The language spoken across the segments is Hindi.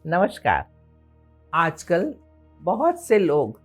नमस्कार। आजकल बहुत से लोग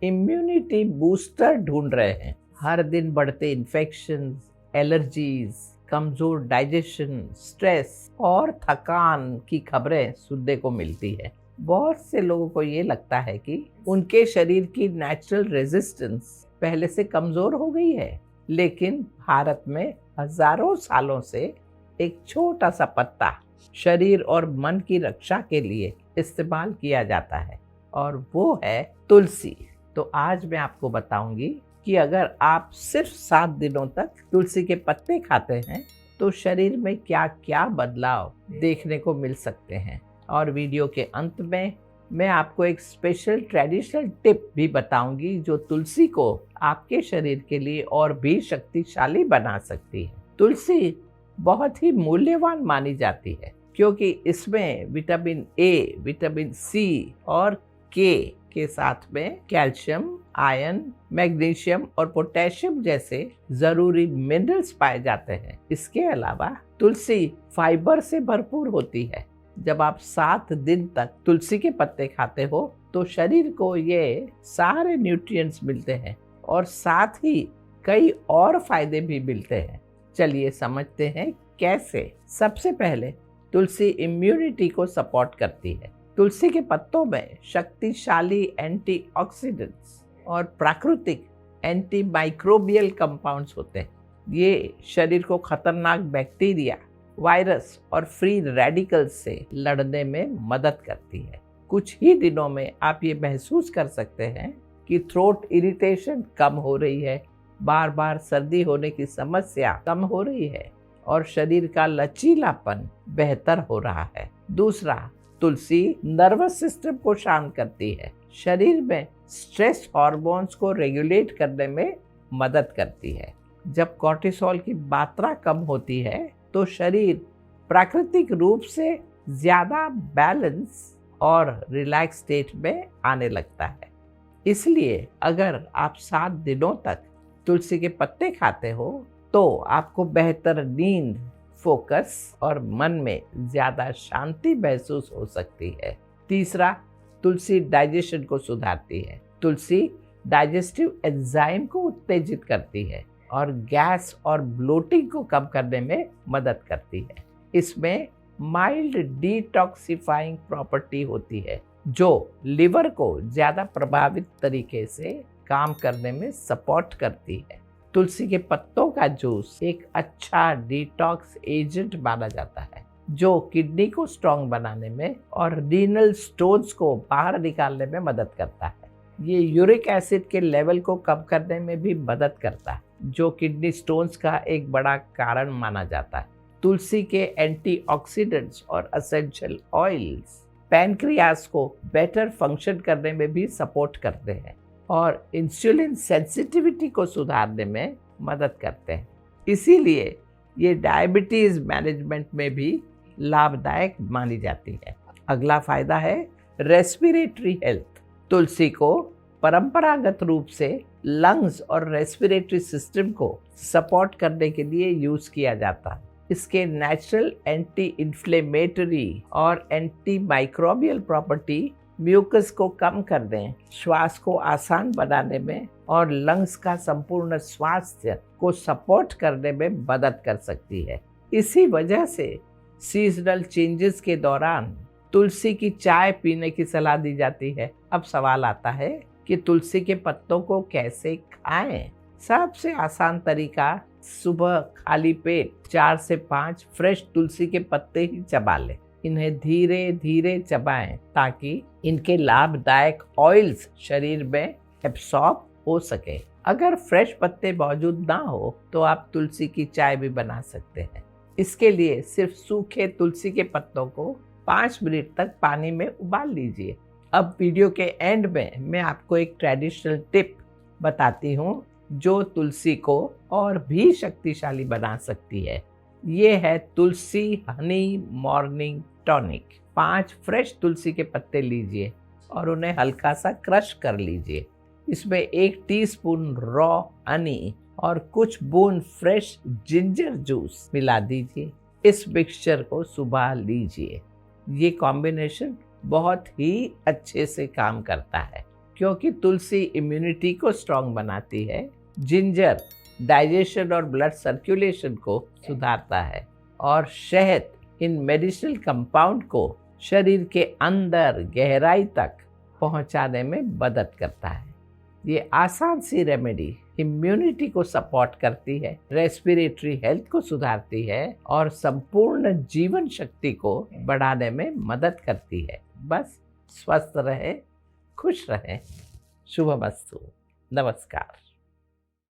इम्यूनिटी बूस्टर ढूंढ रहे हैं। हर दिन बढ़ते इन्फेक्शंस, एलर्जीज, कमजोर डाइजेशन, स्ट्रेस और थकान की खबरें सुनने को मिलती है। बहुत से लोगों को ये लगता है कि उनके शरीर की नेचुरल रेजिस्टेंस पहले से कमजोर हो गई है, लेकिन भारत में हजारों सालों से एक छोटा सा पत्ता शरीर और मन की रक्षा के लिए इस्तेमाल किया जाता है और वो है तुलसी। तो आज मैं आपको बताऊंगी कि अगर आप सिर्फ 7 दिनों तक तुलसी के पत्ते खाते हैं तो शरीर में क्या क्या बदलाव देखने को मिल सकते हैं। और वीडियो के अंत में मैं आपको एक स्पेशल ट्रेडिशनल टिप भी बताऊंगी जो तुलसी को आपके शरीर के लिए और भी शक्तिशाली बना सकती है। तुलसी बहुत ही मूल्यवान मानी जाती है क्योंकि इसमें विटामिन ए, विटामिन सी और के साथ में कैल्शियम, आयरन, मैग्नीशियम और पोटेशियम जैसे जरूरी मिनरल्स पाए जाते हैं। इसके अलावा तुलसी फाइबर से भरपूर होती है। जब आप 7 दिन तक तुलसी के पत्ते खाते हो तो शरीर को ये सारे न्यूट्रिएंट्स मिलते हैं और साथ ही कई और फायदे भी मिलते हैं। चलिए समझते हैं कैसे। सबसे पहले तुलसी इम्यूनिटी को सपोर्ट करती है। तुलसी के पत्तों में शक्तिशाली एंटीऑक्सीडेंट्स और प्राकृतिक एंटीमाइक्रोबियल कंपाउंड्स होते हैं। ये शरीर को खतरनाक बैक्टीरिया, वायरस और फ्री रेडिकल्स से लड़ने में मदद करती है। कुछ ही दिनों में आप ये महसूस कर सकते हैं कि थ्रोट इरिटेशन कम हो रही है, बार बार सर्दी होने की समस्या कम हो रही है और शरीर का लचीलापन बेहतर हो रहा है। दूसरा, तुलसी नर्वस सिस्टम को शांत करती है। शरीर में स्ट्रेस हार्मोन्स को रेगुलेट करने में मदद करती है। जब कॉर्टिसोल की मात्रा कम होती है तो शरीर प्राकृतिक रूप से ज्यादा बैलेंस और रिलैक्स स्टेट में आने लगता है। इसलिए अगर आप 7 दिनों तक तुलसी के पत्ते खाते हो तो आपको बेहतर नींद, फोकस और मन में ज्यादा शांति महसूस हो सकती है। तीसरा, तुलसी डाइजेशन को सुधारती है। तुलसी डाइजेस्टिव एंजाइम को उत्तेजित करती है और गैस और ब्लोटिंग को कम करने में मदद करती है। इसमें माइल्ड डिटॉक्सिफाइंग प्रॉपर्टी होती है जो लिवर को ज्यादा प्रभावित तरीके से काम करने में सपोर्ट करती है। तुलसी के पत्तों का जूस एक अच्छा डिटॉक्स एजेंट माना जाता है जो किडनी को स्ट्रॉन्ग बनाने में और रीनल स्टोन्स को बाहर निकालने में मदद करता है। ये यूरिक एसिड के लेवल को कम करने में भी मदद करता है जो किडनी स्टोन्स का एक बड़ा कारण माना जाता है। तुलसी के एंटीऑक्सीडेंट्स और एसेंशियल ऑयल्स पैनक्रियास को बेटर फंक्शन करने में भी सपोर्ट करते हैं और इंसुलिन सेंसिटिविटी को सुधारने में मदद करते हैं। इसीलिए ये डायबिटीज मैनेजमेंट में भी लाभदायक मानी जाती है। अगला फायदा है रेस्पिरेटरी हेल्थ। तुलसी को परंपरागत रूप से लंग्स और रेस्पिरेटरी सिस्टम को सपोर्ट करने के लिए यूज किया जाता है। इसके नेचुरल एंटी इन्फ्लेमेटरी और एंटी माइक्रोबियल प्रॉपर्टी म्यूकस को कम करने, श्वास को आसान बनाने में और लंग्स का संपूर्ण स्वास्थ्य को सपोर्ट करने में मदद कर सकती है। इसी वजह से सीजनल चेंजेस के दौरान तुलसी की चाय पीने की सलाह दी जाती है। अब सवाल आता है कि तुलसी के पत्तों को कैसे खाएं? सबसे आसान तरीका, सुबह खाली पेट 4 से 5 फ्रेश तुलसी के पत्ते ही चबा लें। इन्हें धीरे धीरे चबाएं ताकि इनके लाभदायक ऑयल्स शरीर में एब्सॉर्ब हो सके। अगर फ्रेश पत्ते मौजूद ना हो तो आप तुलसी की चाय भी बना सकते हैं। इसके लिए सिर्फ सूखे तुलसी के पत्तों को 5 मिनट तक पानी में उबाल लीजिए। अब वीडियो के एंड में मैं आपको एक ट्रेडिशनल टिप बताती हूँ जो तुलसी को और भी शक्तिशाली बना सकती है। ये है तुलसी हनी मॉर्निंग टॉनिक। 5 फ्रेश तुलसी के पत्ते लीजिए और उन्हें हल्का सा क्रश कर लीजिए। इसमें 1 टीस्पून रॉ हनी और कुछ बूंद फ्रेश जिंजर जूस मिला दीजिए। इस मिक्सचर को सुबह लीजिए। ये कॉम्बिनेशन बहुत ही अच्छे से काम करता है, क्योंकि तुलसी इम्यूनिटी को स्ट्रॉन्ग बनाती है, जिंजर डाइजेशन और ब्लड सर्कुलेशन को सुधारता है, और शहद इन मेडिसिनल कंपाउंड को शरीर के अंदर गहराई तक पहुंचाने में मदद करता है। ये आसान सी रेमेडी इम्यूनिटी को सपोर्ट करती है, रेस्पिरेटरी हेल्थ को सुधारती है और संपूर्ण जीवन शक्ति को बढ़ाने में मदद करती है। बस स्वस्थ रहे, खुश रहें। शुभमस्तु। नमस्कार।